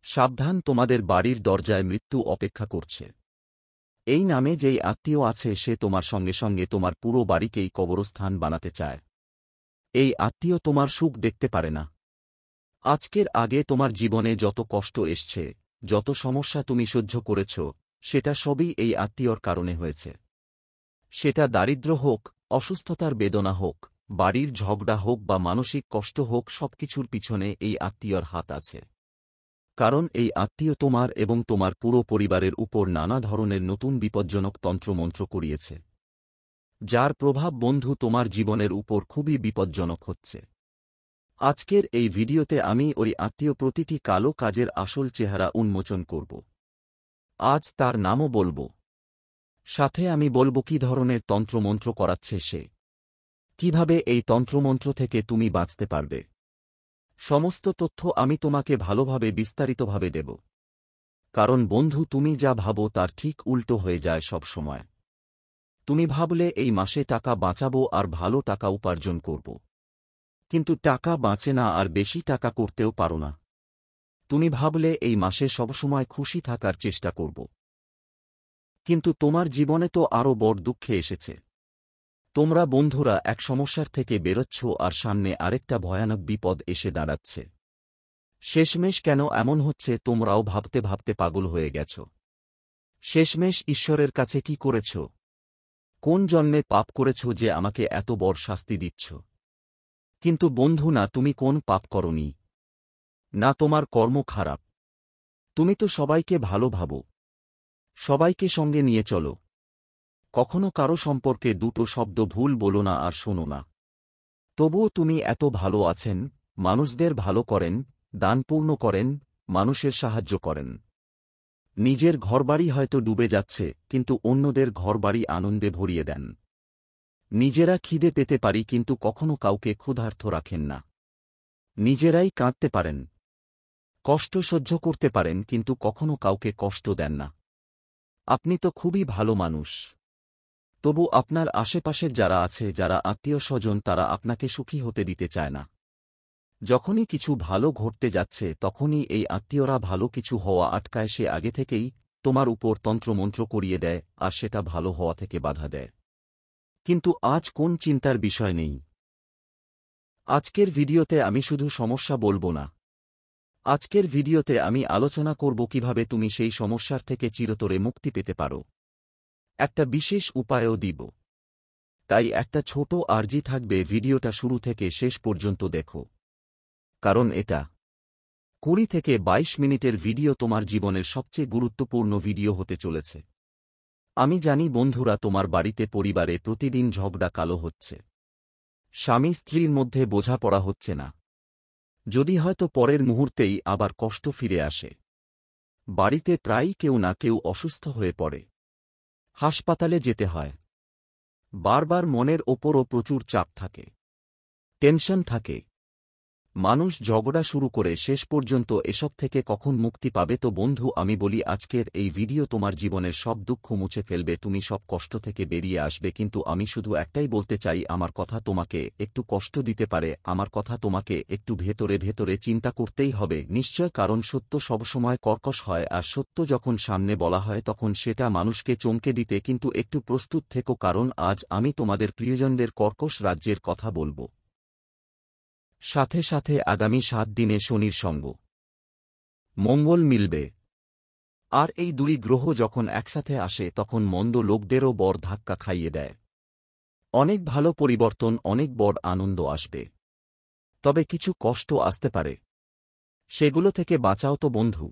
সাবধান, তোমাদের বাড়ির দরজায় মৃত্যু অপেক্ষা করছে। এই নামে যেই আত্মীয় আছে সে তোমার সঙ্গে সঙ্গে তোমার পুরো বাড়িকেই কবরস্থান বানাতে চায়। এই আত্মীয় তোমার সুখ দেখতে পারে না। আজকের আগে তোমার জীবনে যত কষ্ট এসছে, যত সমস্যা তুমি সহ্য করেছ, সেটা সবই এই আত্মীয়র কারণে হয়েছে। সেটা দারিদ্র্য হোক, অসুস্থতার বেদনা হোক, বাড়ির ঝগড়া হোক বা মানসিক কষ্ট হোক, সবকিছুর পিছনে এই আত্মীয়র হাত আছে। কারণ এই আত্মীয় তোমার এবং তোমার পুরো পরিবারের উপর নানা ধরনের নতুন বিপজ্জনক তন্ত্রমন্ত্র করিয়েছে, যার প্রভাব বন্ধু তোমার জীবনের উপর খুবই বিপজ্জনক হচ্ছে। আজকের এই ভিডিওতে আমি ওই আত্মীয় প্রতিটি কালো কাজের আসল চেহারা উন্মোচন করব। আজ তার নামও বলবো। সাথে আমি বলবো কী ধরনের তন্ত্রমন্ত্র করাচ্ছে সে, কিভাবে এই তন্ত্রমন্ত্র থেকে তুমি বাঁচতে পারবে। সমস্ত তথ্য আমি তোমাকে ভালোভাবে বিস্তারিতভাবে দেব। কারণ বন্ধু, তুমি যা ভাবো তার ঠিক উল্টো হয়ে যায় সব সময়। তুমি ভাবলে এই মাসে টাকা বাঁচাবো আর ভালো টাকা উপার্জন করব, কিন্তু টাকা বাঁচে না আর বেশি টাকা করতেও পারো না। তুমি ভাবলে এই মাসে সবসময় খুশি থাকার চেষ্টা করব, কিন্তু তোমার জীবনে তো আরও বড় দুঃখে এসেছে। তোমরা বন্ধুরা এক সমস্যার থেকে বেরোচ্ছ আর সামনে আরেকটা ভয়ানক বিপদ এসে দাঁড়াচ্ছে। শেষমেশ কেন এমন হচ্ছে তোমরাও ভাবতে ভাবতে পাগল হয়ে গেছ। শেষমেশ ঈশ্বরের কাছে কি করেছ? কোন জন্মে পাপ করেছ যে আমাকে এত বড় শাস্তি দিচ্ছ? কিন্তু বন্ধু না, তুমি কোন পাপ করনি, না তোমার কর্ম খারাপ। তুমি তো সবাইকে ভালো ভাবো, সবাইকে সঙ্গে নিয়ে চলো, কখনো কারো সম্পর্কে দুটো শব্দ ভুল বলো না আর শোনো না। তবুও তুমি এত ভালো আছেন, মানুষদের ভালো করেন, দানপূর্ণ করেন, মানুষের সাহায্য করেন। নিজের ঘরবাড়ি হয়তো ডুবে যাচ্ছে, কিন্তু অন্যদের ঘরবাড়ি আনন্দে ভরিয়ে দেন। নিজেরা খিদে পেতে পারি, কিন্তু কখনো কাউকে ক্ষুধার্ত রাখেন না। নিজেরাই কাঁদতে পারেন, কষ্ট সহ্য করতে পারেন, কিন্তু কখনো কাউকে কষ্ট দেন না। আপনি তো খুবই ভালো মানুষ। তবু আপনার আশেপাশের যারা আছে, যারা আত্মীয় স্বজন, তারা আপনাকে সুখী হতে দিতে চায় না। যখনই কিছু ভালো ঘটতে যাচ্ছে তখনই এই আত্মীয়রা ভালো কিছু হওয়া আটকায়। সে আগে থেকেই তোমার উপর তন্ত্রমন্ত্র করিয়ে দেয় আর সেটা ভালো হওয়া থেকে বাধা দেয়। কিন্তু আজ কোন চিন্তার বিষয় নেই। আজকের ভিডিওতে আমি শুধু সমস্যা বলবো না, আজকের ভিডিওতে আমি আলোচনা করব কিভাবে তুমি সেই সমস্যার থেকে চিরতরে মুক্তি পেতে পারো। একটা বিশেষ উপায়ও দিব। তাই একটা ছোট আর্জি থাকবে, ভিডিওটা শুরু থেকে শেষ পর্যন্ত দেখো। কারণ এটা 20 থেকে 22 মিনিটের ভিডিও তোমার জীবনের সবচেয়ে গুরুত্বপূর্ণ ভিডিও হতে চলেছে। আমি জানি বন্ধুরা, তোমার বাড়িতে পরিবারে প্রতিদিন ঝগড়া কালো হচ্ছে, স্বামী স্ত্রীর মধ্যে বোঝাপড়া হচ্ছে না, যদি হয়তো পরের মুহূর্তেই আবার কষ্ট ফিরে আসে। বাড়িতে প্রায়ই কেউ না কেউ অসুস্থ হয়ে পড়ে, হাসপাতালে যেতে হয়, বারবার মনের ওপরও প্রচুর চাপ থাকে, টেনশন থাকে। মানুষ ঝগড়া শুরু করে শেষ পর্যন্ত এসব থেকে কখন মুক্তি পাবে? তো বন্ধু, আমি বলি, আজকের এই ভিডিও তোমার জীবনের সব দুঃখ মুছে ফেলবে, তুমি সব কষ্ট থেকে বেরিয়ে আসবে। কিন্তু আমি শুধু একটাই বলতে চাই, আমার কথা তোমাকে একটু কষ্ট দিতে পারে, আমার কথা তোমাকে একটু ভেতরে ভেতরে চিন্তা করতেই হবে নিশ্চয়। কারণ সত্য সবসময় কর্কশ হয়, আর সত্য যখন সামনে বলা হয় তখন সেটা মানুষকে চমকে দিতে। কিন্তু একটু প্রস্তুত থেকো, কারণ আজ আমি তোমাদের প্রিয়জনদের কর্কশ রাজ্যের কথা বলবো। সাথে সাথে আগামী 7 দিনে শনির সঙ্গ মঙ্গল মিলবে। আর এই দুই গ্রহ যখন একসাথে আসে তখন মন্দ লোকদেরও বড় ধাক্কা খাইয়ে দেয়। অনেক ভালো পরিবর্তন, অনেক বড় আনন্দ আসবে। তবে কিছু কষ্ট আসতে পারে, সেগুলো থেকে বাঁচাও তো বন্ধু।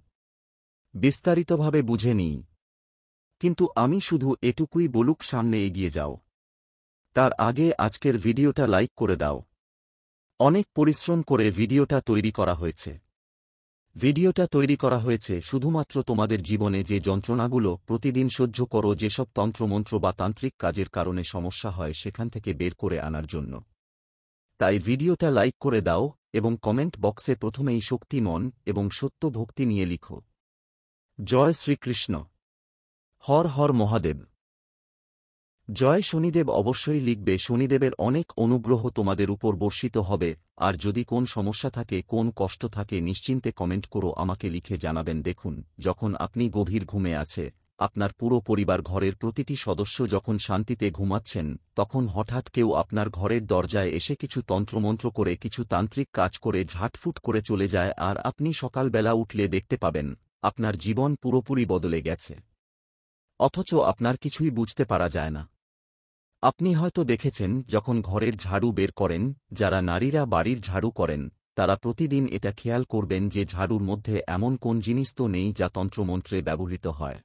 বিস্তারিতভাবে বুঝে নিই, কিন্তু আমি শুধু এটুকুই বলুক, সামনে এগিয়ে যাও। তার আগে আজকের ভিডিওটা লাইক করে দাও। অনেক পরিশ্রম করে ভিডিওটা তৈরি করা হয়েছে। ভিডিওটা তৈরি করা হয়েছে শুধুমাত্র তোমাদের জীবনে যে যন্ত্রণাগুলো প্রতিদিন সহ্য করো, যেসব তন্ত্রমন্ত্র বা তান্ত্রিক কাজের কারণে সমস্যা হয়, সেখান থেকে বের করে আনার জন্য। তাই ভিডিওটা লাইক করে দাও এবং কমেন্ট বক্সে প্রথমেই শক্তি, মন এবং সত্য ভক্তি নিয়ে লিখো, জয় শ্রীকৃষ্ণ, হর হর মহাদেব। জয় শনিদেব অবশ্যই লিখবে। শনিদেবের অনেক অনুগ্রহ তোমাদের উপর বর্ষিত হবে। আর যদি কোন সমস্যা থাকে, কোন কষ্ট থাকে, নিশ্চিন্তে কমেন্ট করো, আমাকে লিখে জানাবেন। দেখুন, যখন আপনি গভীর ঘুমে আছে, আপনার পুরো পরিবার, ঘরের প্রতিটি সদস্য যখন শান্তিতে ঘুমাচ্ছেন, তখন হঠাৎ কেউ আপনার ঘরের দরজায় এসে কিছু তন্ত্রমন্ত্র করে, কিছু তান্ত্রিক কাজ করে ঝাটফুট করে চলে যায়, আর আপনি সকালবেলা উঠলে দেখতে পাবেন আপনার জীবন পুরোপুরি বদলে গেছে। অথচ আপনার কিছুই বুঝতে পারা যায় না। আপনি হয়তো দেখেছেন, যখন ঘরের ঝাড়ু বের করেন, যারা নারীরা বাড়ির ঝাড়ু করেন, তারা প্রতিদিন এটা খেয়াল করবেন যে ঝাড়ুর মধ্যে এমন কোন জিনিস তো নেই যা তন্ত্রমন্ত্রে ব্যবহৃত হয়।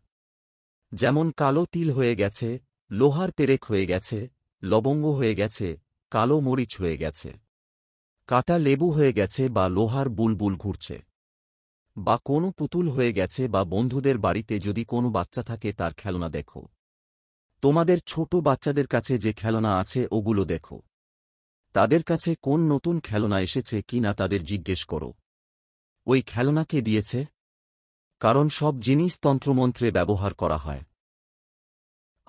যেমন কালো তিল হয়ে গেছে, লোহার পেরেক হয়ে গেছে, লবঙ্গ হয়ে গেছে, কালো মরিচ হয়ে গেছে, কাটা লেবু হয়ে গেছে, বা লোহার বুলবুল ঘুরছে, বা কোনো পুতুল হয়ে গেছে, বা বন্ধুদের বাড়িতে যদি কোনো বাচ্চা থাকে তার খেলনা দেখো। তোমাদের ছোট বাচ্চাদের কাছে যে খেলনা আছে ওগুলো দেখো। তাদের কাছে কোন নতুন খেলনা এসেছে কিনা তাদের জিজ্ঞেস করো। ওই খেলনা কে দিয়েছে? কারণ সব জিনিস তন্ত্রমন্ত্রে ব্যবহার করা হয়।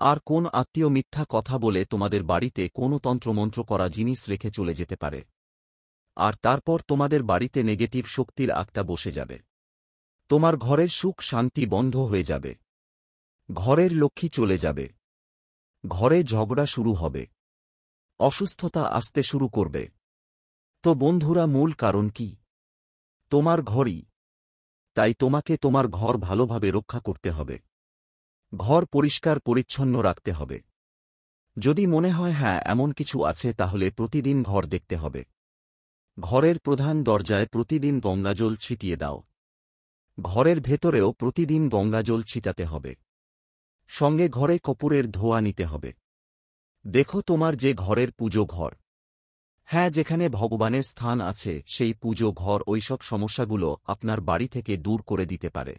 আর কোন আত্মীয় মিথ্যা কথা বলে তোমাদের বাড়িতে কোনো তন্ত্রমন্ত্র করা জিনিস রেখে চলে যেতে পারে, আর তারপর তোমাদের বাড়িতে নেগেটিভ শক্তির আঁকটা বসে যাবে। তোমার ঘরের সুখ শান্তি বন্ধ হয়ে যাবে, ঘরের লক্ষ্মী চলে যাবে, ঘরে ঝগড়া শুরু হবে, অসুস্থতা আসতে শুরু করবে। তো বন্ধুরা, মূল কারণ কি? তোমার ঘরই। তাই তোমাকে তোমার ঘর ভালোভাবে রক্ষা করতে হবে। ঘর পরিষ্কার পরিচ্ছন্ন রাখতে হবে। যদি মনে হয় হ্যাঁ এমন কিছু আছে, তাহলে প্রতিদিন ঘর দেখতে হবে। ঘরের প্রধান দরজায় প্রতিদিন গঙ্গাজল ছিটিয়ে দাও। ঘরের ভেতরেও প্রতিদিন গঙ্গাজল ছিটাতে হবে। সঙ্গে ঘরে কর্পূরের ধোঁয়া নিতে হবে। দেখো, তোমার যে ঘরের পুজো ঘর, হ্যাঁ, যেখানে ভগবানের স্থান আছে, সেই পুজো ঘর ওইসব সমস্যাগুলো আপনার বাড়ি থেকে দূর করে দিতে পারে।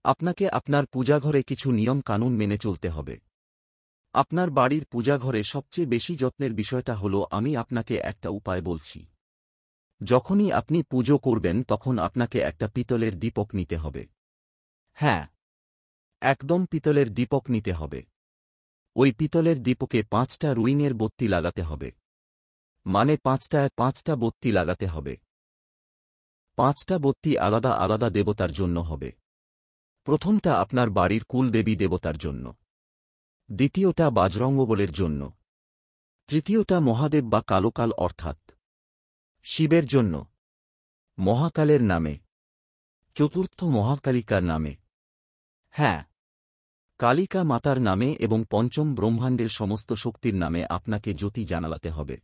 আপনাকে আপনার পূজাঘরে কিছু নিয়ম কানুন মেনে চলতে হবে। আপনার বাড়ির পূজাঘরে সবচেয়ে বেশি যত্নের বিষয়টা হল, আমি আপনাকে একটা উপায় বলছি। যখনই আপনি পুজো করবেন, তখন আপনাকে একটা পিতলের দীপক নিতে হবে। হ্যাঁ, একদম পিতলের দীপক নিতে হবে। ওই পিতলের দীপকে 5টা রুইনের বত্তি লাগাতে হবে। মানে 5টা বত্তি লাগাতে হবে। 5টা বত্তি আলাদা আলাদা দেবতার জন্য হবে। প্রথমটা আপনার বাড়ির কুলদেবী দেবতার জন্য, দ্বিতীয়টা বাজরঙ্গবলের জন্য, তৃতীয়টা মহাদেব বা কালোকাল অর্থাৎ শিবের জন্য, মহাকালের নামে, চতুর্থ মহাকালিকার নামে, হ্যাঁ, কালিকা মাতার নামে, এবং পঞ্চম ব্রহ্মাণ্ডের সমস্ত শক্তির নামে আপনাকে জ্যোতি জানালাতে হবে।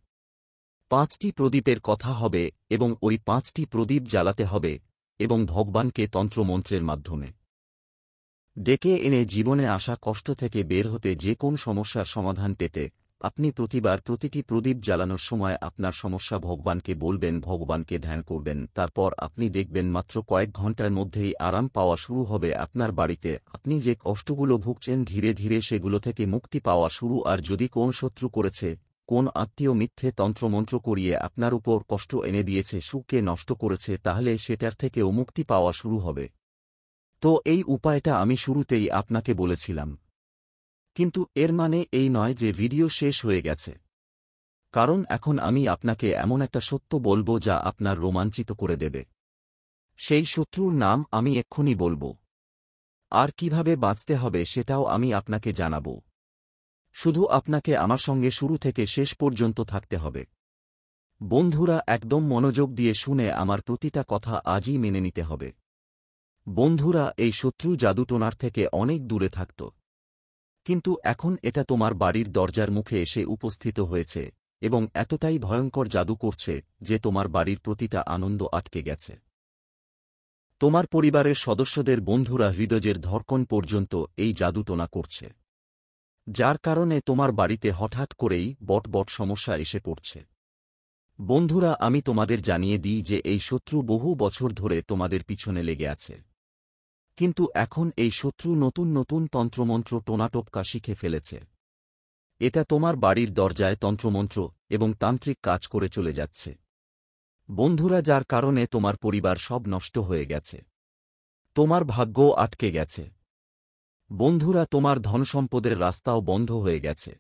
5টি প্রদীপের কথা হবে, এবং ওই 5টি প্রদীপ জ্বালাতে হবে, এবং ভগবানকে তন্ত্রমন্ত্রের মাধ্যমে ডেকে এনে জীবনে আসা কষ্ট থেকে বের হতে, যে কোন সমস্যার সমাধান পেতে, আপনি প্রতিবার প্রতিটি প্রদীপ জ্বালানোর সময় আপনার সমস্যা ভগবানকে বলবেন, ভগবানকে ধ্যান করবেন। তারপর আপনি দেখবেন মাত্র কয়েক ঘণ্টার মধ্যেই আরাম পাওয়া শুরু হবে আপনার বাড়িতে। আপনি যে কষ্টগুলো ভুগছেন, ধীরে ধীরে সেগুলো থেকে মুক্তি পাওয়া শুরু। আর যদি কোন শত্রু করেছে, কোন আত্মীয় মিথ্যে তন্ত্রমন্ত্র করিয়ে আপনার উপর কষ্ট এনে দিয়েছে, সুখকে নষ্ট করেছে, তাহলে সেটার থেকেও মুক্তি পাওয়া শুরু হবে। তো এই উপায়টা আমি শুরুতেই আপনাকে বলেছিলাম। কিন্তু এর মানে এই নয় যে ভিডিও শেষ হয়ে গেছে। কারণ এখন আমি আপনাকে এমন একটা সত্য বলবো যা আপনার রোমাঞ্চিত করে দেবে। সেই শত্রুর নাম আমি এক্ষুনি বলবো। আর কিভাবে বাঁচতে হবে সেটাও আমি আপনাকে জানাবো। শুধু আপনাকে আমার সঙ্গে শুরু থেকে শেষ পর্যন্ত থাকতে হবে। বন্ধুরা, একদম মনোযোগ দিয়ে শুনে আমার প্রতিটা কথা আজই মেনে নিতে হবে। বন্ধুরা, এই শত্রু জাদুটোনার থেকে অনেক দূরে থাকত, কিন্তু এখন এটা তোমার বাড়ির দরজার মুখে এসে উপস্থিত হয়েছে, এবং এতটাই ভয়ঙ্কর জাদু করছে যে তোমার বাড়ির প্রতিটা আনন্দ আটকে গেছে। তোমার পরিবারের সদস্যদের, বন্ধুরা, হৃদয়ের ধড়কন পর্যন্ত এই জাদুটোনা করছে, যার কারণে তোমার বাড়িতে হঠাৎ করেই বট সমস্যা এসে পড়ছে। বন্ধুরা, আমি তোমাদের জানিয়ে দিই যে এই শত্রু বহু বছর ধরে তোমাদের পিছনে লেগে আছে। কিন্তু এখন এই শত্রু নতুন নতুন তন্ত্রমন্ত্র টোনাটোপকা শিখে ফেলেছে। এটা তোমার বাড়ির দরজায় তন্ত্রমন্ত্র এবং তান্ত্রিক কাজ করে চলে যাচ্ছে। বন্ধুরা, যার কারণে তোমার পরিবার সব নষ্ট হয়ে গেছে। তোমার ভাগ্য আটকে গেছে। বন্ধুরা, তোমার ধনসম্পদের রাস্তাও বন্ধ হয়ে গেছে।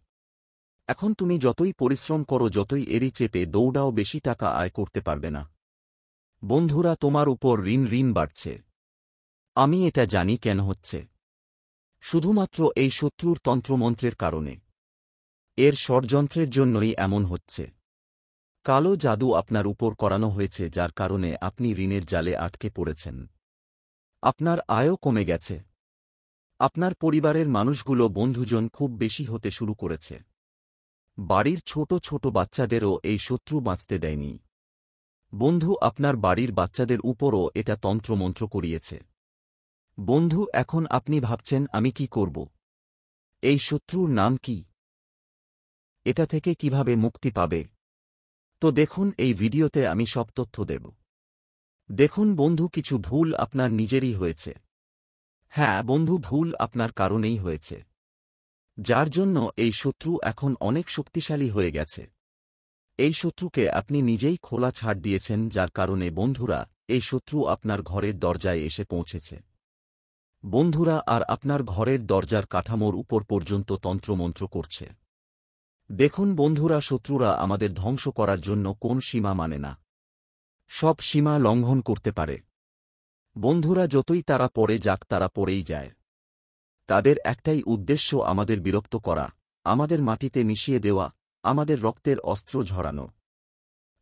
এখন তুমি যতই পরিশ্রম করো, যতই এড়ি চেপে দৌড়াও, বেশি টাকা আয় করতে পারবে না। বন্ধুরা, তোমার উপর ঋণ বাড়ছে। আমি এটা জানি কেন হচ্ছে। শুধুমাত্র এই শত্রুর তন্ত্রমন্ত্রের কারণে। এর ষড়যন্ত্রের জন্যই এমন হচ্ছে। কালো জাদু আপনার উপর করানো হয়েছে, যার কারণে আপনি ঋণের জালে আটকে পড়েছেন। আপনার আয়ও কমে গেছে। আপনার পরিবারের মানুষগুলো বন্ধুজন খুব বেশি হতে শুরু করেছে। বাড়ির ছোট ছোট বাচ্চাদেরও এই শত্রু বাঁচতে দেয়নি। বন্ধু, আপনার বাড়ির বাচ্চাদের উপরও এটা তন্ত্রমন্ত্র করিয়েছে। বন্ধু, এখন আপনি ভাবছেন আমি কি করব? এই শত্রুর নাম কি? এটা থেকে কিভাবে মুক্তি পাবে? তো দেখুন, এই ভিডিওতে আমি সব তথ্য দেব। দেখুন বন্ধু, কিছু ভুল আপনার নিজেরই হয়েছে। হ্যাঁ বন্ধু, ভুল আপনার কারণেই হয়েছে, যার জন্য এই শত্রু এখন অনেক শক্তিশালী হয়ে গেছে। এই শত্রুকে আপনি নিজেই খোলা ছাড় দিয়েছেন, যার কারণে বন্ধুরা এই শত্রু আপনার ঘরের দরজায় এসে পৌঁছেছে। বন্ধুরা, আর আপনার ঘরের দরজার কাঠামোর উপর পর্যন্ত তন্ত্রমন্ত্র করছে। দেখুন বন্ধুরা, শত্রুরা আমাদের ধ্বংস করার জন্য কোন সীমা মানে না। সব সীমা লঙ্ঘন করতে পারে। বন্ধুরা, যতই তারা পড়ে যাক, তারা পড়েই যায়। তাদের একটাই উদ্দেশ্য, আমাদের বিরক্ত করা, আমাদের মাটিতে মিশিয়ে দেওয়া, আমাদের রক্তের অস্ত্র ঝরানো।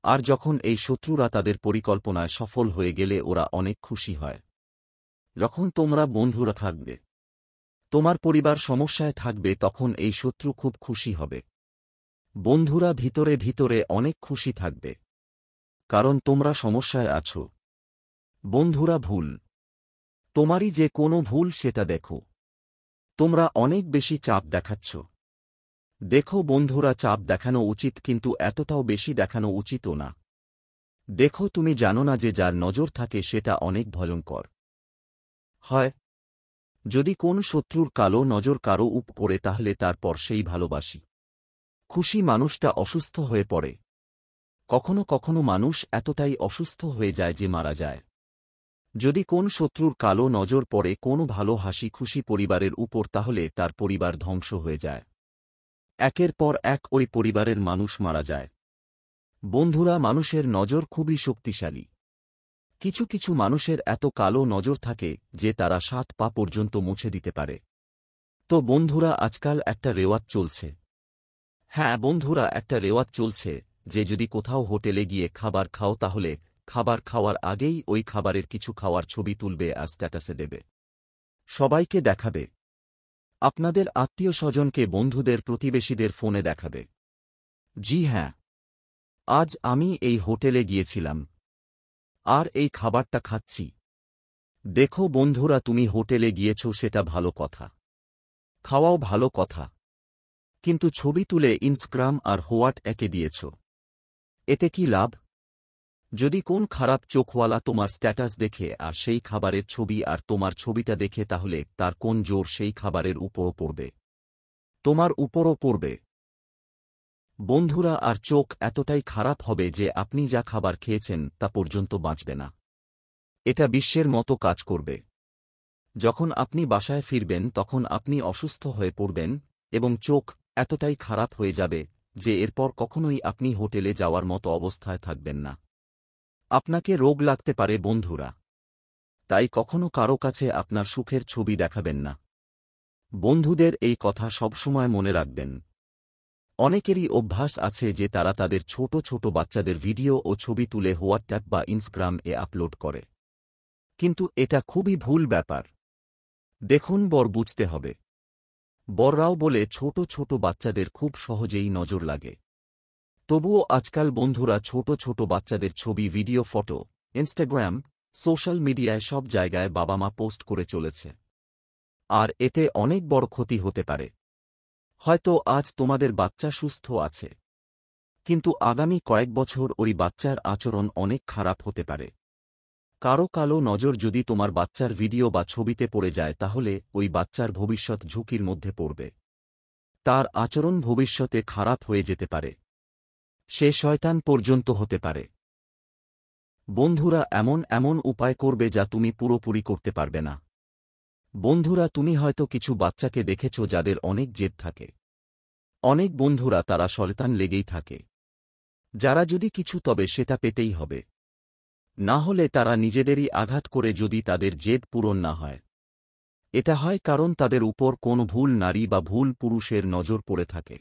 আর যখন এই শত্রুরা তাদের পরিকল্পনায় সফল হয়ে গেলে ওরা অনেক খুশি হয়। যখন তোমরা বন্ধুরা থাকবে, তোমার পরিবার সমস্যায় থাকবে, তখন এই শত্রু খুব খুশি হবে। বন্ধুরা, ভিতরে ভিতরে অনেক খুশি থাকবে, কারণ তোমরা সমস্যায় আছো। বন্ধুরা, ভুল তোমারই, যে কোনো ভুল সেটা দেখো। তোমরা অনেক বেশি চাপ দেখাচ্ছ। দেখো বন্ধুরা, চাপ দেখানো উচিত, কিন্তু এতটাও বেশি দেখানো উচিতও না। দেখো, তুমি জানো না যে যার নজর থাকে সেটা অনেক ভয়ঙ্কর হয়। যদি কোন শত্রুর কালো নজর কারো উপরে, তাহলে তারপর সেই ভালোবাসি খুশি মানুষটা অসুস্থ হয়ে পড়ে। কখনো কখনো মানুষ এতটাই অসুস্থ হয়ে যায় যে মারা যায়। যদি কোন শত্রুর কালো নজর পড়ে কোনো ভালো হাসি খুশি পরিবারের উপর, তাহলে তার পরিবার ধ্বংস হয়ে যায়। একের পর এক ওই পরিবারের মানুষ মারা যায়। বন্ধুরা, মানুষের নজর খুবই শক্তিশালী। কিছু কিছু মানুষের এত কালো নজর থাকে যে তারা 7 পা পর্যন্ত মুছে দিতে পারে। তো বন্ধুরা, আজকাল একটা রেওয়াজ চলছে। হ্যাঁ বন্ধুরা, একটা রেওয়াজ চলছে যে যদি কোথাও হোটেলে গিয়ে খাবার খাও, তাহলে খাবার খাওয়ার আগেই ওই খাবারের কিছু খাওয়ার ছবি তুলবে আর স্ট্যাটাসে দেবে, সবাইকে দেখাবে। আপনাদের আত্মীয় স্বজনকে, বন্ধুদের, প্রতিবেশীদের ফোনে দেখাবে। জি হ্যাঁ, আজ আমি এই হোটেলে গিয়েছিলাম আর এই খাবারটা খাচ্ছি। দেখো বন্ধুরা, তুমি হোটেলে গিয়েছ সেটা ভালো কথা, খাওয়াও ভালো কথা, কিন্তু ছবি তুলে ইনস্টাগ্রাম আর হোয়াটসঅ্যাপে দিয়েছ। এতে কি লাভ? যদি কোন খারাপ চোখওয়ালা তোমার স্ট্যাটাস দেখে আর সেই খাবারের ছবি আর তোমার ছবিটা দেখে, তাহলে তার কোন জোর সেই খাবারের উপরও পড়বে, তোমার উপরও পড়বে। বন্ধুরা, আর চোখ এতটাই খারাপ হবে যে আপনি যা খাবার খেয়েছেন তা পর্যন্ত বাঁচবে না। এটা বিশ্বের মতো কাজ করবে। যখন আপনি বাসায় ফিরবেন, তখন আপনি অসুস্থ হয়ে পড়বেন এবং চোখ এতটাই খারাপ হয়ে যাবে যে এরপর কখনোই আপনি হোটেলে যাওয়ার মতো অবস্থায় থাকবেন না। আপনাকে রোগ লাগতে পারে বন্ধুরা। তাই কখনো কারো কাছে আপনার সুখের ছবি দেখাবেন না। বন্ধুদের এই কথা সবসময় মনে রাখবেন। অনেকেরই অভ্যাস আছে যে তারা তাদের ছোট ছোট বাচ্চাদের ভিডিও ও ছবি তুলে হোয়াটসঅ্যাপ বা ইনস্টাগ্রাম-এ আপলোড করে। কিন্তু এটা খুবই ভুল ব্যাপার। দেখুন, বর বুঝতে হবে। বড়রাও বলে ছোট ছোট বাচ্চাদের খুব সহজেই নজর লাগে। তবুও আজকাল বন্ধুরা ছোট ছোট বাচ্চাদের ছবি, ভিডিও, ফটো ইনস্টাগ্রাম, সোশ্যাল মিডিয়ায় সব জায়গায় বাবা মা পোস্ট করে চলেছে। আর এতে অনেক বড় ক্ষতি হতে পারে। হয়তো আজ তোমাদের বাচ্চা সুস্থ আছে, কিন্তু আগামী কয়েক বছর ওই বাচ্চার আচরণ অনেক খারাপ হতে পারে। কারো কালো নজর যদি তোমার বাচ্চার ভিডিও বা ছবিতে পড়ে যায়, তাহলে ওই বাচ্চার ভবিষ্যৎ ঝুঁকির মধ্যে পড়বে। তার আচরণ ভবিষ্যতে খারাপ হয়ে যেতে পারে। সে শয়তান পর্যন্ত হতে পারে। বন্ধুরা, এমন এমন উপায় করবে যা তুমি পুরোপুরি করতে পারবে না। বন্ধুরা, তুমি হয়তো কিছু বাচ্চাকে দেখেছ যাদের অনেক জেদ থাকে। অনেক বন্ধুরা তারা শয়তান লেগেই থাকে। যারা যদি কিছু তবে সেটা পেতেই হবে, না হলে তারা নিজেদেরই আঘাত করে যদি তাদের জেদ পূরণ না হয়। এটা হয় কারণ তাদের উপর কোন ভুল নারী বা ভুল পুরুষের নজর পড়ে থাকে।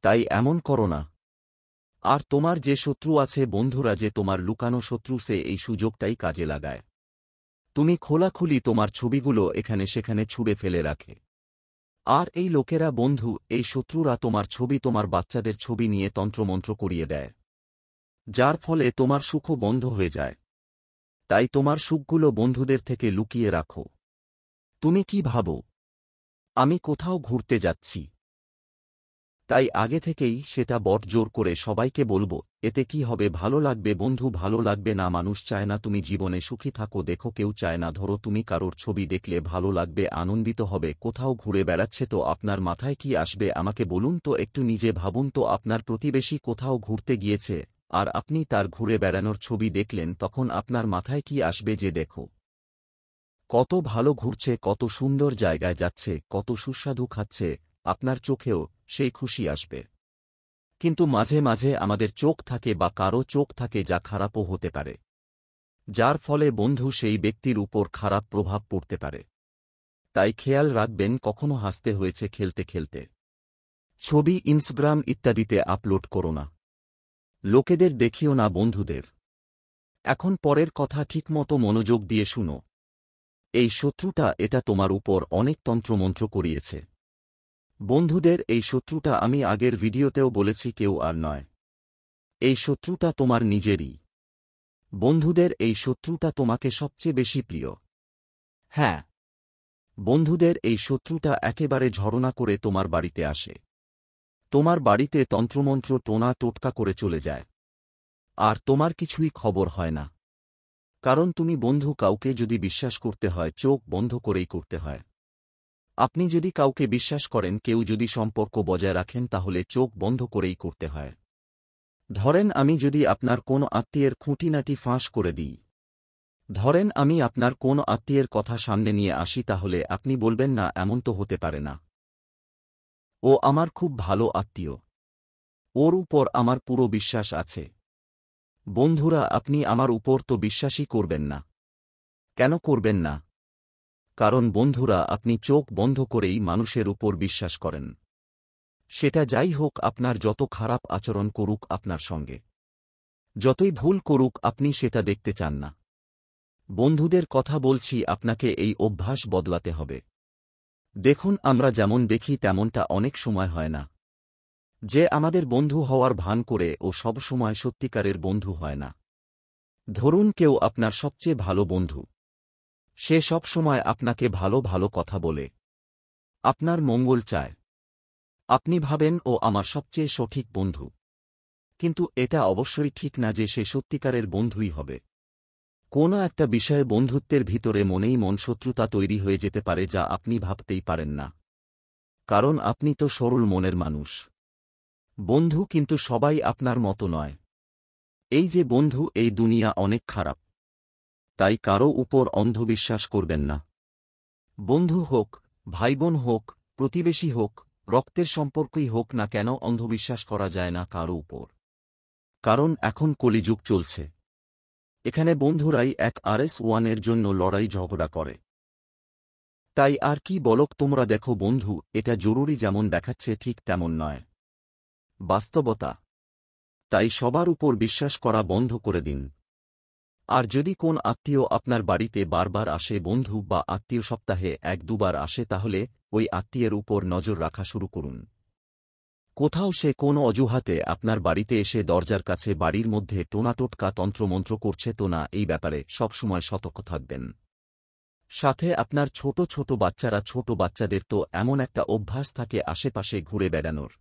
তাই এমন করো না। আর তোমার যে শত্রু আছে বন্ধুরা, যে তোমার লুকানো শত্রু, সে এই সুযোগটাই কাজে লাগায়। তুমি খোলাখুলি তোমার ছবিগুলো এখানে সেখানে ছুঁড়ে ফেলে রাখে। আর এই লোকেরা বন্ধু, এই শত্রুরা তোমার ছবি, তোমার বাচ্চাদের ছবি নিয়ে তন্ত্রমন্ত্র করিয়ে দেয়, যার ফলে তোমার সুখও বন্ধ হয়ে যায়। তাই তোমার সুখগুলো বন্ধুদের থেকে লুকিয়ে রাখো। তুমি কি ভাবো আমি কোথাও ঘুরতে যাচ্ছি, তাই আগে থেকেই সেটা বড়জোর করে সবাইকে বলবো। এতে কি হবে? ভালো লাগবে বন্ধু, ভালো লাগবে না? মানুষ চায় না তুমি জীবনে সুখী থাকো, দেখো কেউ চায় না। ধরো তুমি কারোর ছবি দেখলে ভালো লাগবে, আনন্দিত হবে। কোথাও ঘুরে বেড়াচ্ছে তো আপনার মাথায় কি আসবে আমাকে বলুন তো? একটু নিজে ভাবুন তো। আপনার প্রতিবেশী কোথাও ঘুরতে গিয়েছে আর আপনি তার ঘুরে বেড়ানোর ছবি দেখলেন, তখন আপনার মাথায় কি আসবে? যে দেখো কত ভালো ঘুরছে, কত সুন্দর জায়গায় যাচ্ছে, কত সুস্বাদু খাচ্ছে, আপনার চোখেও সেই খুশি আসবে। কিন্তু মাঝে মাঝে আমাদের চোখ থাকে বা কারো চোখ থাকে যা খারাপও হতে পারে, যার ফলে বন্ধু সেই ব্যক্তির উপর খারাপ প্রভাব পড়তে পারে। তাই খেয়াল রাখবেন, কখনো হাসতে হয়েছে খেলতে খেলতে ছবি ইনস্টাগ্রাম ইত্যাদিতে আপলোড করো না। লোকেদের দেখিও না বন্ধুদের। এখন পরের কথা ঠিকমতো মনোযোগ দিয়ে শুনো। এই শত্রুটা, এটা তোমার উপর অনেক তন্ত্রমন্ত্র করিয়েছে। বন্ধুদের এই শত্রুটা আমি আগের ভিডিওতেও বলেছি, কেউ আর নয়, এই শত্রুটা তোমার নিজেরই। বন্ধুদের এই শত্রুটা তোমাকে সবচেয়ে বেশি প্রিয়। হ্যাঁ, বন্ধুদের এই শত্রুটা একেবারে ঝরনা করে তোমার বাড়িতে আসে। তোমার বাড়িতে তন্ত্রমন্ত্র টোনা টোটকা করে চলে যায়, আর তোমার কিছুই খবর হয় না। কারণ তুমি বন্ধু, কাউকে যদি বিশ্বাস করতে হয় চোখ বন্ধ করেই করতে হয়। আপনি যদি কাউকে বিশ্বাস করেন, কেউ যদি সম্পর্ক বজায় রাখেন, তাহলে চোখ বন্ধ করেই করতে হয়। ধরেন আমি যদি আপনার কোন আত্মীয়ের খুঁটিনাটি ফাঁস করে দিই, ধরেন আমি আপনার কোন আত্মীয়ের কথা সামনে নিয়ে আসি, তাহলে আপনি বলবেন না এমন তো হতে পারে না, ও আমার খুব ভালো আত্মীয়, ওর উপর আমার পুরো বিশ্বাস আছে। বন্ধুরা, আপনি আমার উপর তো বিশ্বাসই করবেন না। কেন করবেন না? কারণ বন্ধুরা, আপনি চোখ বন্ধ করেই মানুষের উপর বিশ্বাস করেন। সেটা যাই হোক, আপনার যত খারাপ আচরণ করুক আপনার সঙ্গে, যতই ভুল করুক, আপনি সেটা দেখতে চান না। বন্ধুদের কথা বলছি, আপনাকে এই অভ্যাস বদলাতে হবে। দেখুন, আমরা যেমন দেখি তেমনটা অনেক সময় হয় না। যে আমাদের বন্ধু হওয়ার ভান করে, ও সব সময় সত্যিকারের বন্ধু হয় না। ধরুন কেউ আপনার সবচেয়ে ভালো বন্ধু, সে সব সময় আপনাকে ভালো ভালো কথা বলে, আপনার মঙ্গল চায়। আপনি ভাবেন ও আমার সবচেয়ে সঠিক বন্ধু, কিন্তু এটা অবশ্যই ঠিক না যে সে সত্যিকারের বন্ধুই হবে। কোনো একটা বিষয়ে বন্ধুত্বের ভিতরে মনেই মন শত্রুতা তৈরি হয়ে যেতে পারে, যা আপনি ভাবতেই পারেন না। কারণ আপনি তো সরল মনের মানুষ। বন্ধু কিন্তু সবাই আপনার মতো নয়। এই যে বন্ধু, এই দুনিয়া অনেক খারাপ। তাই কারো উপর অন্ধবিশ্বাস করবেন না। বন্ধু হোক, ভাইবোন হোক, প্রতিবেশী হোক, রক্তের সম্পর্কই হোক না কেন, অন্ধবিশ্বাস করা যায় না কারো উপর। কারণ এখন কলিযুগ চলছে। এখানে বন্ধুরাই এক RS1 জন্য লড়াই ঝগড়া করে। তাই আর কি বলক তোমরা? দেখো বন্ধু, এটা জরুরি যেমন দেখাচ্ছে ঠিক তেমন নয় বাস্তবতা। তাই সবার উপর বিশ্বাস করা বন্ধ করে দিন। আর যদি কোন আত্মীয় আপনার বাড়িতে বারবার আসে, বন্ধু বা আত্মীয় সপ্তাহে 1-2 বার আসে, তাহলে ওই আত্মীয়ের উপর নজর রাখা শুরু করুন। কোথাও সে কোনো অজুহাতে আপনার বাড়িতে এসে দরজার কাছে বাড়ির মধ্যে টোনাটোটকা তন্ত্রমন্ত্র করছে তো না, এই ব্যাপারে সবসময় সতর্ক থাকবেন। সাথে আপনার ছোট ছোট বাচ্চারা, ছোট বাচ্চাদের তো এমন একটা অভ্যাস থাকে আশেপাশে ঘুরে বেড়ানোর।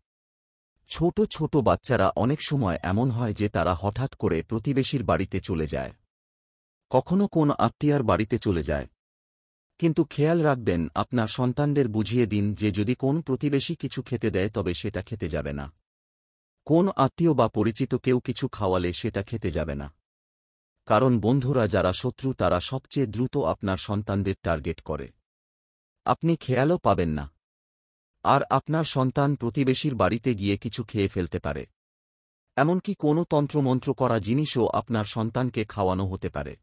ছোট ছোট বাচ্চারা অনেক সময় এমন হয় যে তারা হঠাৎ করে প্রতিবেশীর বাড়িতে চলে যায়, কখনো কোন আত্মীয়ার বাড়িতে চলে যায়। কিন্তু খেয়াল রাখবেন, আপনার সন্তানদের বুঝিয়ে দিন যে যদি কোন প্রতিবেশী কিছু খেতে দেয় তবে সেটা খেতে যাবে না। কোন আত্মীয় বা পরিচিত কেউ কিছু খাওয়ালে সেটা খেতে যাবে না। কারণ বন্ধুরা যারা শত্রু, তারা সবচেয়ে দ্রুত আপনার সন্তানদের টার্গেট করে। আপনি খেয়ালও পাবেন না। আর আপনার সন্তান প্রতিবেশীর বাড়িতে গিয়ে কিছু খেয়ে ফেলতে পারে। এমনকি কোনো তন্ত্রমন্ত্র করা জিনিসও আপনার সন্তানকে খাওয়ানো হতে পারে।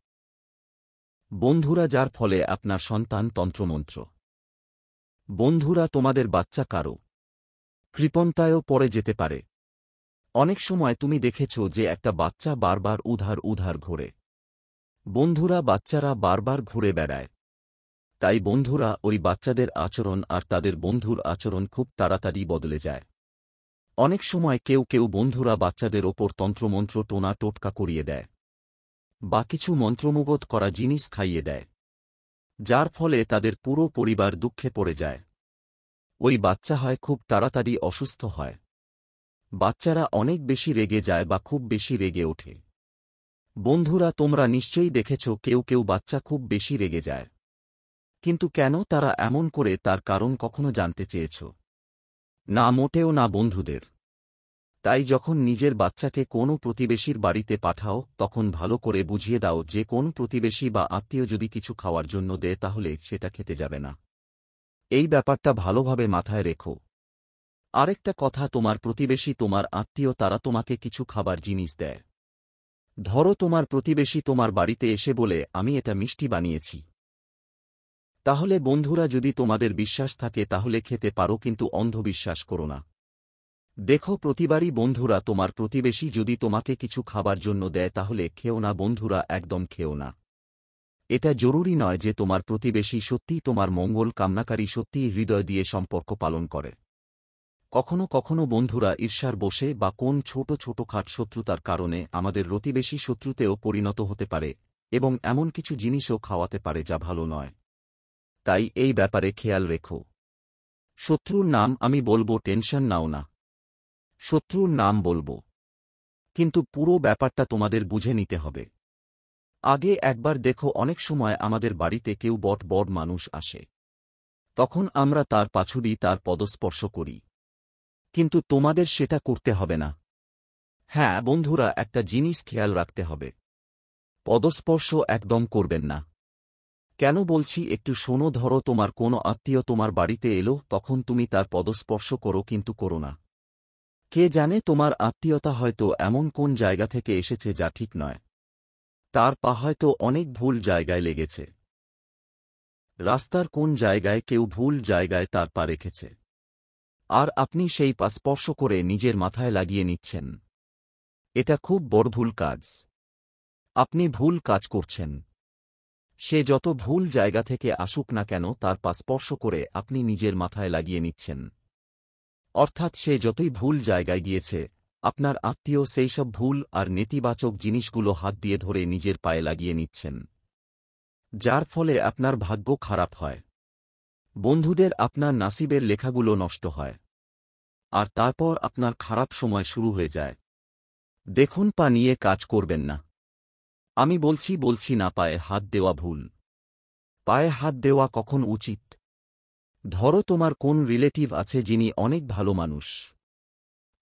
বন্ধুরা, যার ফলে আপনার সন্তান তন্ত্রমন্ত্র। বন্ধুরা, তোমাদের বাচ্চা কারো কৃপণতায়ও পড়ে যেতে পারে। অনেক সময় তুমি দেখেছ যে একটা বাচ্চা বারবার উধার উধার ঘোরে। বন্ধুরা, বাচ্চারা বারবার ঘুরে বেড়ায়। তাই বন্ধুরা, ওই বাচ্চাদের আচরণ আর তাদের বন্ধুর আচরণ খুব তাড়াতাড়ি বদলে যায়। অনেক সময় কেউ কেউ বন্ধুরা বাচ্চাদের ওপর তন্ত্রমন্ত্র টোনা টোটকা করিয়ে দেয় বা কিছু মন্ত্রমুগ্ধ করা জিনিস খাইয়ে দেয়, যার ফলে তাদের পুরো পরিবার দুঃখে পড়ে যায়। ওই বাচ্চা হয় খুব তাড়াতাড়ি অসুস্থ হয়। বাচ্চারা অনেক বেশি রেগে যায় বা খুব বেশি রেগে ওঠে। বন্ধুরা, তোমরা নিশ্চয়ই দেখেছ কেউ কেউ বাচ্চা খুব বেশি রেগে যায়। কিন্তু কেন তারা এমন করে তার কারণ কখনো জানতে চেয়েছ? না, মোটেও না বন্ধুদের। তাই যখন নিজের বাচ্চাকে কোনো প্রতিবেশীর বাড়িতে পাঠাও তখন ভালো করে বুঝিয়ে দাও যে কোন প্রতিবেশী বা আত্মীয় যদি কিছু খাওয়ার জন্য দেয় তাহলে সেটা খেতে যাবে না। এই ব্যাপারটা ভালোভাবে মাথায় রেখো। আরেকটা কথা, তোমার প্রতিবেশী তোমার আত্মীয়, তারা তোমাকে কিছু খাবার জিনিস দেয়। ধরো তোমার প্রতিবেশী তোমার বাড়িতে এসে বলে, আমি এটা মিষ্টি বানিয়েছি। তাহলে বন্ধুরা, যদি তোমাদের বিশ্বাস থাকে তাহলে খেতে পারো, কিন্তু অন্ধবিশ্বাস করো না। দেখো, প্রতিবারই বন্ধুরা তোমার প্রতিবেশী যদি তোমাকে কিছু খাবার জন্য দেয় তাহলে খেও না বন্ধুরা, একদম খেও না। এটা জরুরি নয় যে তোমার প্রতিবেশী সত্যিই তোমার মঙ্গল কামনাকারী, সত্যিই হৃদয় দিয়ে সম্পর্ক পালন করে। কখনো কখনো বন্ধুরা ঈর্ষার বশে বা কোন ছোট ছোট খাট শত্রুতার কারণে আমাদের প্রতিবেশী শত্রুতেও পরিণত হতে পারে এবং এমন কিছু জিনিসও খাওয়াতে পারে যা ভালো নয়। তাই এই ব্যাপারে খেয়াল রেখো। শত্রুর নাম আমি বলবো, টেনশন নাও না। শত্রুর নাম বলবো, কিন্তু পুরো ব্যাপারটা তোমাদের বুঝে নিতে হবে। আগে একবার দেখো, অনেক সময় আমাদের বাড়িতে কেউ বড় মানুষ আসে, তখন আমরা তার পাছুড়ি, তার পদস্পর্শ করি। কিন্তু তোমাদের সেটা করতে হবে না। হ্যাঁ বন্ধুরা, একটা জিনিস খেয়াল রাখতে হবে, পদস্পর্শ একদম করবেন না। কেন বলছি একটু শোনো। ধরো তোমার কোনো আত্মীয় তোমার বাড়িতে এলো, তখন তুমি তার পদস্পর্শ করো, কিন্তু করো না। কে জানে তোমার আত্মীয়তা হয়তো এমন কোন জায়গা থেকে এসেছে যা ঠিক নয়। তার পা হয়তো অনেক ভুল জায়গায় লেগেছে। রাস্তার কোন জায়গায় কেউ ভুল জায়গায় তার পা রেখেছে, আর আপনি সেই পা স্পর্শ করে নিজের মাথায় লাগিয়ে নিচ্ছেন। এটা খুব বড় ভুল কাজ। আপনি ভুল কাজ করছেন। সে যত ভুল জায়গা থেকে আসুক না কেন, তার পা স্পর্শ করে আপনি নিজের মাথায় লাগিয়ে নিচ্ছেন। অর্থাৎ সে যতই ভুল জায়গায় গিয়েছে, আপনার আত্মীয় সেই সব ভুল আর নেতিবাচক জিনিসগুলো হাত দিয়ে ধরে নিজের পায়ে লাগিয়ে নিচ্ছেন, যার ফলে আপনার ভাগ্য খারাপ হয়। বন্ধুদের আপনার নাসিবের লেখাগুলো নষ্ট হয়, আর তারপর আপনার খারাপ সময় শুরু হয়ে যায়। দেখুন, পা নিয়ে কাজ করবেন না। আমি বলছি না, পায়ে হাত দেওয়া ভুল। পায়ে হাত দেওয়া কখন উচিত? ধরো তোমার কোন রিলেটিভ আছে যিনি অনেক ভালো মানুষ,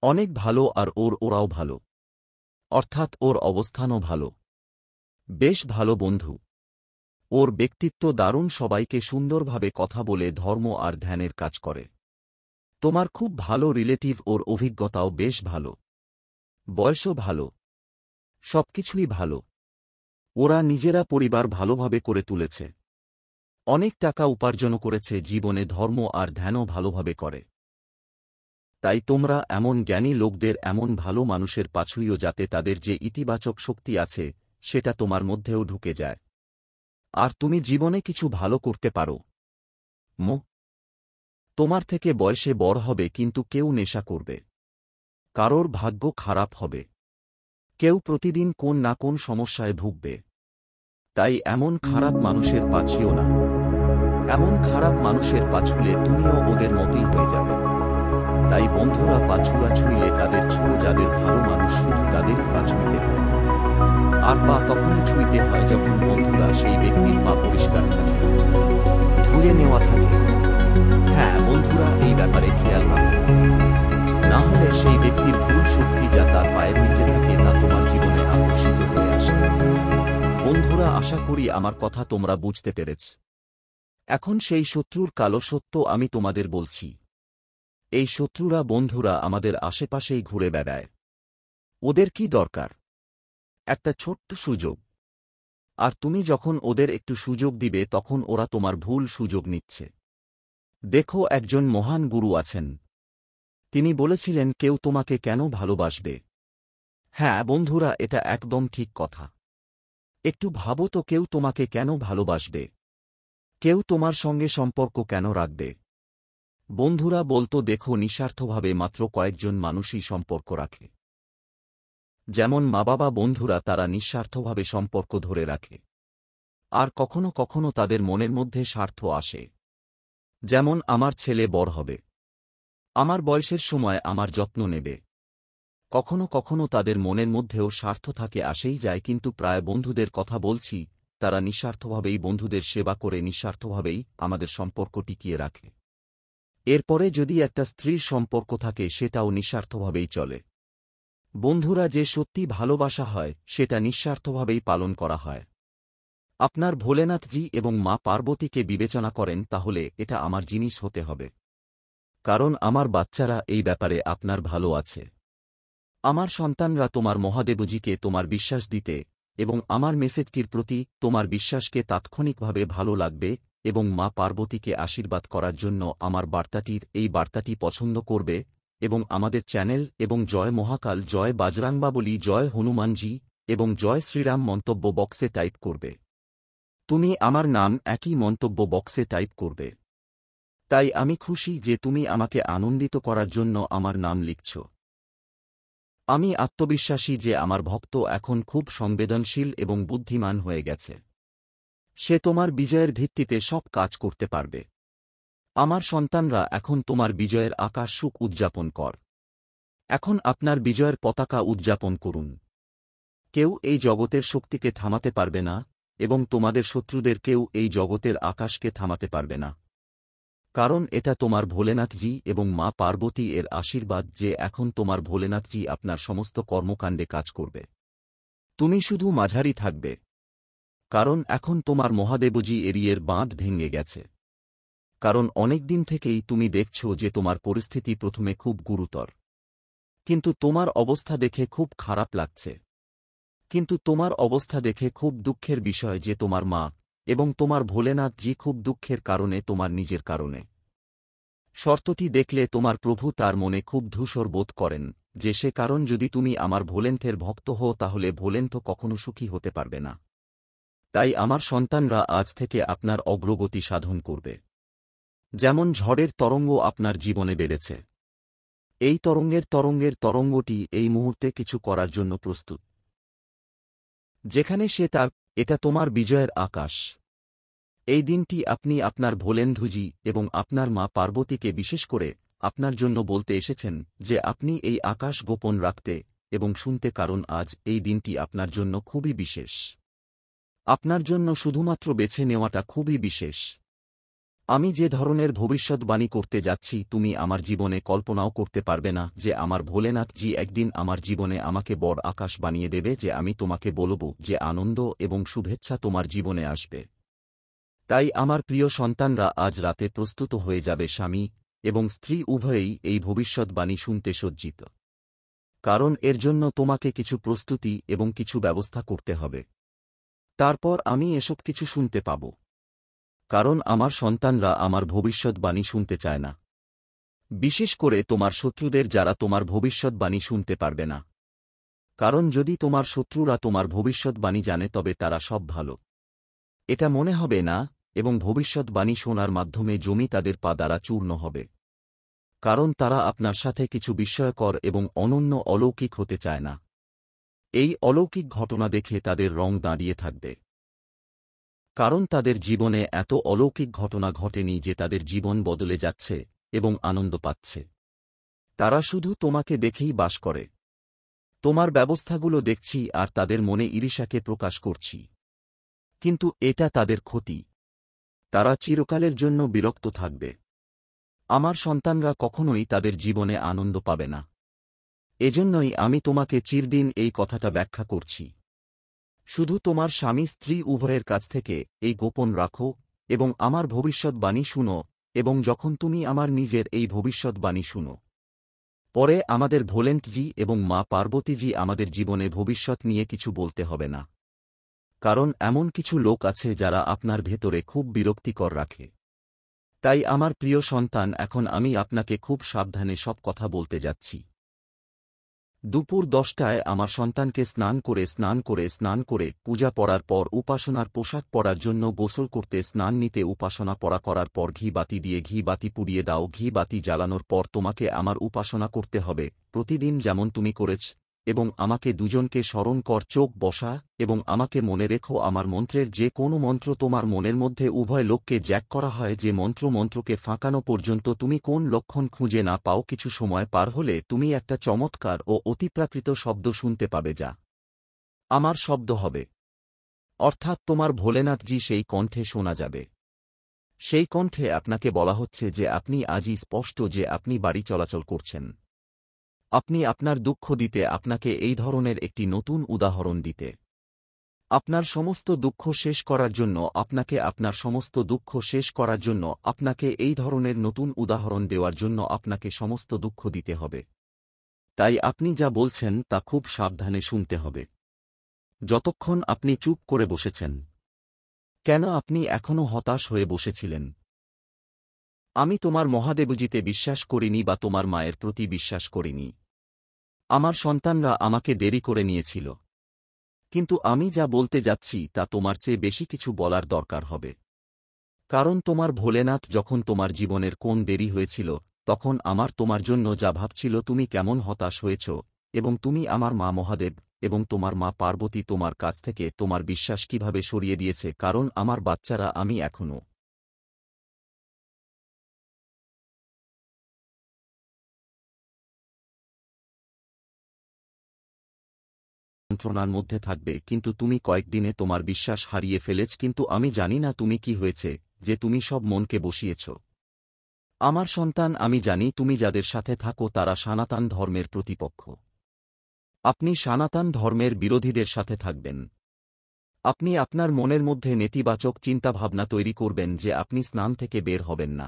অনেক ভালো, আর ওরাও ভালো, অর্থাৎ ওর অবস্থানও ভালো, বেশ ভালো বন্ধু। ওর ব্যক্তিত্ব দারুণ, সবাইকে সুন্দরভাবে কথা বলে ধর্ম আর ধ্যানের কাজ করে। তোমার খুব ভালো রিলেটিভ, ওর অভিজ্ঞতাও বেশ ভালো, বয়সও ভালো, সবকিছুই ভালো। ওরা নিজেরা পরিবার ভালোভাবে করে তুলেছে, অনেক টাকা উপার্জন করেছে, জীবনে ধর্ম আর ধ্যানও ভালোভাবে করে। তাই তোমরা এমন জ্ঞানী লোকদের, এমন ভালো মানুষের পাছুইও, যাতে তাদের যে ইতিবাচক শক্তি আছে সেটা তোমার মধ্যেও ঢুকে যায়, আর তুমি জীবনে কিছু ভালো করতে পারো। তোমার থেকে বয়সে বড় হবে, কিন্তু কেউ নেশা করবে, কারোর ভাগ্য খারাপ হবে, কেউ প্রতিদিন কোন না কোন সমস্যায় ভুগবে। তাই এমন খারাপ মানুষের পাছিও না। এমন খারাপ মানুষের পাছুলে তুমিও ওদের মতোই হয়ে যাবে। তাই বন্ধুরা, পাছুরা ছুঁইলে তাদের ছুঁয়ো, যাদের ভালো মানুষ শুধু তাদেরই পা ছুঁইতে হয়। আর পা তখনই ছুঁইতে হয় যখন বন্ধুরা সেই ব্যক্তির পা পরিষ্কার থাকে, ধুয়ে নেওয়া থাকে। হ্যাঁ বন্ধুরা, এই ব্যাপারে খেয়াল রাখো, না হলে সেই ব্যক্তির ভুল শক্তি যা তার পায়ের নিচে থাকে তা তোমার জীবনে আকর্ষিত হয়ে আসে। বন্ধুরা, আশা করি আমার কথা তোমরা বুঝতে পেরেছ। এখন সেই শত্রুর কালো সত্য আমি তোমাদের বলছি। এই শত্রুরা বন্ধুরা আমাদের আশেপাশেই ঘুরে বেড়ায়। ওদের কি দরকার? একটা ছোট্ট সুযোগ। আর তুমি যখন ওদের একটু সুযোগ দিবে তখন ওরা তোমার ভুল সুযোগ নিচ্ছে। দেখো, একজন মহান গুরু আছেন। তিনি বলেছিলেন, কেউ তোমাকে কেন ভালোবাসবে? হ্যাঁ বন্ধুরা, এটা একদম ঠিক কথা। একটু ভাবো তো, কেউ তোমাকে কেন ভালোবাসবে? কেউ তোমার সঙ্গে সম্পর্ক কেন রাখবে? বন্ধুরা বলতো, দেখো, নিঃস্বার্থভাবে মাত্র কয়েকজন মানুষই সম্পর্ক রাখে। যেমন মা বাবা, বন্ধুরা তারা নিঃস্বার্থভাবে সম্পর্ক ধরে রাখে। আর কখনো কখনো তাদের মনের মধ্যে স্বার্থ আসে। যেমন আমার ছেলে বড় হবে, আমার বয়সের সময় আমার যত্ন নেবে। কখনো কখনো তাদের মনের মধ্যেও স্বার্থ থাকে, আসেই যায়, কিন্তু প্রায় বন্ধুদের কথা বলছি, তারা নিঃস্বার্থভাবেই বন্ধুদের সেবা করে নিঃস্বার্থভাবেই আমাদের সম্পর্ক টিকিয়ে রাখে। এরপরে যদি একটা স্ত্রীর সম্পর্ক থাকে, সেটাও নিঃস্বার্থভাবেই চলে। বন্ধুরা, যে সত্যি ভালোবাসা হয় সেটা নিঃস্বার্থভাবেই পালন করা হয়। আপনার ভোলেনাথজি এবং মা পার্বতীকে বিবেচনা করেন, তাহলে এটা আমার জিনিস হতে হবে। কারণ আমার বাচ্চারা এই ব্যাপারে আপনার ভালো আছে। আমার সন্তানরা তোমার মহাদেবজিকে তোমার বিশ্বাস দিতে এবং আমার মেসেজটির প্রতি তোমার বিশ্বাসকে তাৎক্ষণিকভাবে ভালো লাগবে এবং মা পার্বতীকে আশীর্বাদ করার জন্য আমার এই বার্তাটি পছন্দ করবে এবং আমাদের চ্যানেল এবং জয় মহাকাল, জয় বাজরাংবাবলী, জয় হনুমানজি এবং জয় শ্রীরাম মন্তব্য বক্সে টাইপ করবে। তুমি আমার নাম একই মন্তব্য বক্সে টাইপ করবে। তাই আমি খুশি যে তুমি আমাকে আনন্দিত করার জন্য আমার নাম লিখছ। আমি আত্মবিশ্বাসী যে আমার ভক্ত এখন খুব সংবেদনশীল এবং বুদ্ধিমান হয়ে গেছে। সে তোমার বিজয়ের ভিত্তিতে সব কাজ করতে পারবে। আমার সন্তানরা, এখন তোমার বিজয়ের আকাশ সুখ উদযাপন কর। এখন আপনার বিজয়ের পতাকা উদযাপন করুন। কেউ এই জগতের শক্তিকে থামাতে পারবে না এবং তোমাদের শত্রুদের কেউ এই জগতের আকাশকে থামাতে পারবে না। কারণ এটা তোমার ভোলেনাথজি এবং মা পার্বতী এর আশীর্বাদ যে এখন তোমার ভোলেনাথজি আপনার সমস্ত কর্মকাণ্ডে কাজ করবে। তুমি শুধু মাঝারি থাকবে। কারণ এখন তোমার মহাদেবজি এরিয়ের বাঁধ ভেঙে গেছে। কারণ অনেক দিন থেকেই তুমি দেখছ যে তোমার পরিস্থিতি প্রথমে খুব গুরুতর, কিন্তু তোমার অবস্থা দেখে খুব খারাপ লাগছে। কিন্তু তোমার অবস্থা দেখে খুব দুঃখের বিষয় যে তোমার মা এবং তোমার ভোলেনাথজি খুব দুঃখের কারণে, তোমার নিজের কারণে। শর্তটি দেখলে তোমার প্রভু তার মনে খুব ধূসর বোধ করেন যে সে কারণ যদি তুমি আমার ভোলেন্থের ভক্ত হও তাহলে ভোলেন্থ কখনো সুখী হতে পারবে না। তাই আমার সন্তানরা আজ থেকে আপনার অগ্রগতি সাধন করবে। যেমন ঝড়ের তরঙ্গ আপনার জীবনে বেড়েছে, এই তরঙ্গটি এই মুহূর্তে কিছু করার জন্য প্রস্তুত। যেখানে সে তার, এটা তোমার বিজয়ের আকাশ। এই দিনটি আপনি আপনার ভোলেন্ধুজি এবং আপনার মা পার্বতীকে বিশেষ করে আপনার জন্য বলতে এসেছেন যে আপনি এই আকাশ গোপন রাখতে এবং শুনতে, কারণ আজ এই দিনটি আপনার জন্য খুবই বিশেষ। আপনার জন্য শুধুমাত্র বেছে নেওয়াটা খুবই বিশেষ। আমি যে ধরনের ভবিষ্যৎবাণী করতে যাচ্ছি তুমি আমার জীবনে কল্পনাও করতে পারবে না যে আমার ভোলেনাথজি একদিন আমার জীবনে আমাকে বড় আকাশ বানিয়ে দেবে, যে আমি তোমাকে বলব যে আনন্দ এবং শুভেচ্ছা তোমার জীবনে আসবে। তাই আমার প্রিয় সন্তানরা, আজ রাতে প্রস্তুত হয়ে যাবে স্বামী এবং স্ত্রী উভয়েই এই ভবিষ্যৎবাণী শুনতে সজ্জিত। কারণ এর জন্য তোমাকে কিছু প্রস্তুতি এবং কিছু ব্যবস্থা করতে হবে। তারপর আমি এসব কিছু শুনতে পাব। কারণ আমার সন্তানরা আমার ভবিষ্যৎবাণী শুনতে চায় না। বিশেষ করে তোমার শত্রুদের, যারা তোমার ভবিষ্যৎবাণী শুনতে পারবে না। কারণ যদি তোমার শত্রুরা তোমার ভবিষ্যৎবাণী জানে তবে তারা সব ভালো এটা মনে হবে না এবং ভবিষ্যৎবাণী শোনার মাধ্যমে জমি তাদের পা দ্বারা চূর্ণ হবে। কারণ তারা আপনার সাথে কিছু বিস্ময়কর এবং অনন্য অলৌকিক হতে চায় না। এই অলৌকিক ঘটনা দেখে তাদের রং দাঁড়িয়ে থাকবে। কারণ তাদের জীবনে এত অলৌকিক ঘটনা ঘটেনি যে তাদের জীবন বদলে যাচ্ছে এবং আনন্দ পাচ্ছে। তারা শুধু তোমাকে দেখেই বাস করে। তোমার ব্যবস্থাগুলো দেখছি আর তাদের মনে ঈর্ষাকে প্রকাশ করছি। কিন্তু এটা তাদের ক্ষতি। তারা চিরকালের জন্য বিরক্ত থাকবে। আমার সন্তানরা কখনোই তাদের জীবনে আনন্দ পাবে না। এজন্যই আমি তোমাকে চিরদিন এই কথাটা ব্যাখ্যা করছি। শুধু তোমার স্বামী স্ত্রী উভয়ের কাছ থেকে এই গোপন রাখো এবং আমার ভবিষ্যৎবাণী শুনো, এবং যখন তুমি আমার নিজের এই ভবিষ্যৎবাণী শুনো, পরে আমাদের ভোলেন্টজি এবং মা পার্বতীজি আমাদের জীবনে ভবিষ্যৎ নিয়ে কিছু বলতে হবে না। কারণ এমন কিছু লোক আছে যারা আপনার ভেতরে খুব বিরক্তিকর রাখে। তাই আমার প্রিয় সন্তান, এখন আমি আপনাকে খুব সাবধানে সব কথা বলতে যাচ্ছি। দুপুর 10টায় আমার সন্তানকে স্নান করে পূজা পড়ার পর উপাসনার পোশাক পরার জন্য গোসল করতে স্নান নিতে উপাসনা পড়া করার পর ঘি বাতি দিয়ে ঘি বাতি পুড়িয়ে দাও। ঘি বাতি জ্বালানোর পর তোমাকে আমার উপাসনা করতে হবে প্রতিদিন যেমন তুমি করেছ, এবং আমাকে দুজনকে স্মরণ কর। চোখ বসা এবং আমাকে মনে রেখো আমার মন্ত্রের যে কোনো মন্ত্র তোমার মনের মধ্যে উভয় লোককে জ্যাক করা হয়, যে মন্ত্রকে ফাঁকানো পর্যন্ত তুমি কোন লক্ষণ খুঁজে না পাও। কিছু সময় পার হলে তুমি একটা চমৎকার ও অতিপ্রাকৃত শব্দ শুনতে পাবে, যা আমার শব্দ হবে, অর্থাৎ তোমার ভোলেনাথজি সেই কণ্ঠে শোনা যাবে। সেই কণ্ঠে আপনাকে বলা হচ্ছে যে আপনি আজই স্পষ্ট যে আপনি বাড়ি চলাচল করছেন। আপনি আপনার দুঃখ দিতে আপনাকে এই ধরনের একটি নতুন উদাহরণ দিতে, আপনার সমস্ত দুঃখ শেষ করার জন্য আপনার সমস্ত দুঃখ শেষ করার জন্য আপনাকে এই ধরনের নতুন উদাহরণ দেওয়ার জন্য আপনাকে সমস্ত দুঃখ দিতে হবে। তাই আপনি যা বলছেন তা খুব সাবধানে শুনতে হবে। যতক্ষণ আপনি চুপ করে বসেছেন, কেন আপনি এখনও হতাশ হয়ে বসেছিলেন? আমি তোমার মহাদেবজিতে বিশ্বাস করিনি বা তোমার মায়ের প্রতি বিশ্বাস করিনি। আমার সন্তানরা আমাকে দেরি করে নিয়েছিল। কিন্তু আমি যা বলতে যাচ্ছি তা তোমার চেয়ে বেশি কিছু বলার দরকার হবে। কারণ তোমার ভোলেনাথ যখন তোমার জীবনের কোন দেরি হয়েছিল, তখন আমার তোমার জন্য যা ভাবছিল, তুমি কেমন হতাশ হয়েছ, এবং তুমি আমার মা মহাদেব এবং তোমার মা পার্বতী তোমার কাছ থেকে তোমার বিশ্বাস কিভাবে সরিয়ে দিয়েছে। কারণ আমার বাচ্চারা, আমি এখনও যন্ত্রণার মধ্যে থাকবে, কিন্তু তুমি কয়েকদিনে তোমার বিশ্বাস হারিয়ে ফেলেছ। কিন্তু আমি জানি না তুমি কি হয়েছে যে তুমি সব মনকে বসিয়েছ। আমার সন্তান, আমি জানি তুমি যাদের সাথে থাকো তারা সনাতন ধর্মের প্রতিপক্ষ। আপনি সনাতন ধর্মের বিরোধীদের সাথে থাকবেন। আপনি আপনার মনের মধ্যে নেতিবাচক চিন্তাভাবনা তৈরি করবেন যে আপনি স্নান থেকে বের হবেন না।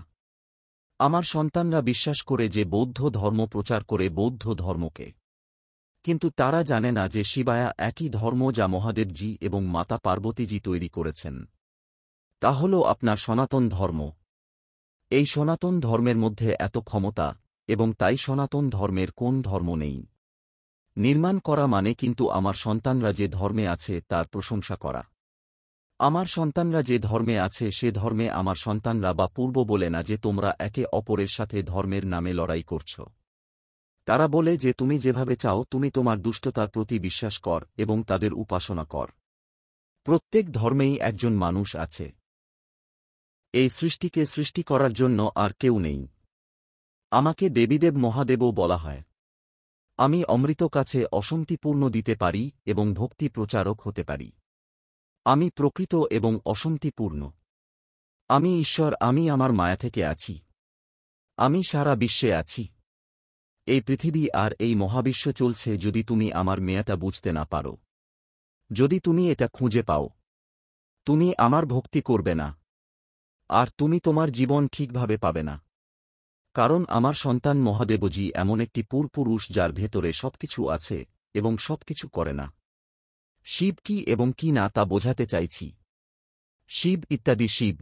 আমার সন্তানরা বিশ্বাস করে যে বৌদ্ধ ধর্ম প্রচার করে বৌদ্ধ ধর্মকে, কিন্তু তারা জানে না যে শিবায়া একই ধর্ম যা মহাদেবজি এবং মাতা পার্বতীজি তৈরি করেছেন। তা হল আপনার সনাতন ধর্ম। এই সনাতন ধর্মের মধ্যে এত ক্ষমতা, এবং তাই সনাতন ধর্মের কোন ধর্ম নেই নির্মাণ করা মানে কিন্তু আমার সন্তানরা যে ধর্মে আছে তার প্রশংসা করা। আমার সন্তানরা যে ধর্মে আছে সে ধর্মে আমার সন্তানরা বা পূর্ব বলে না যে তোমরা একে অপরের সাথে ধর্মের নামে লড়াই করছ। তারা বলে যে তুমি যেভাবে চাও তুমি তোমার দুষ্টতার প্রতি বিশ্বাস কর এবং তাদের উপাসনা কর। প্রত্যেক ধর্মেই একজন মানুষ আছে। এই সৃষ্টিকে সৃষ্টি করার জন্য আর কেউ নেই। আমাকে দেবীদেব মহাদেবও বলা হয়। আমি অমৃত কাছে অসন্তিপূর্ণ দিতে পারি এবং ভক্তি প্রচারক হতে পারি। আমি প্রকৃত এবং অসন্তিপূর্ণ। আমি ঈশ্বর। আমি আমার মায়া থেকে আছি। আমি সারা বিশ্বে আছি। এই পৃথিবী আর এই মহাবিশ্ব চলছে যদি তুমি আমার মেয়াটা বুঝতে না পারো। যদি তুমি এটা খুঁজে পাও, তুমি আমার ভক্তি করবে না, আর তুমি তোমার জীবন ঠিকভাবে পাবে না। কারণ আমার সন্তান মহাদেবজি এমন একটি পুরুষ যার ভেতরে সবকিছু আছে এবং সবকিছু করে না। শিব কি এবং কি না তা বোঝাতে চাইছি। শিব ইত্যাদি শিব।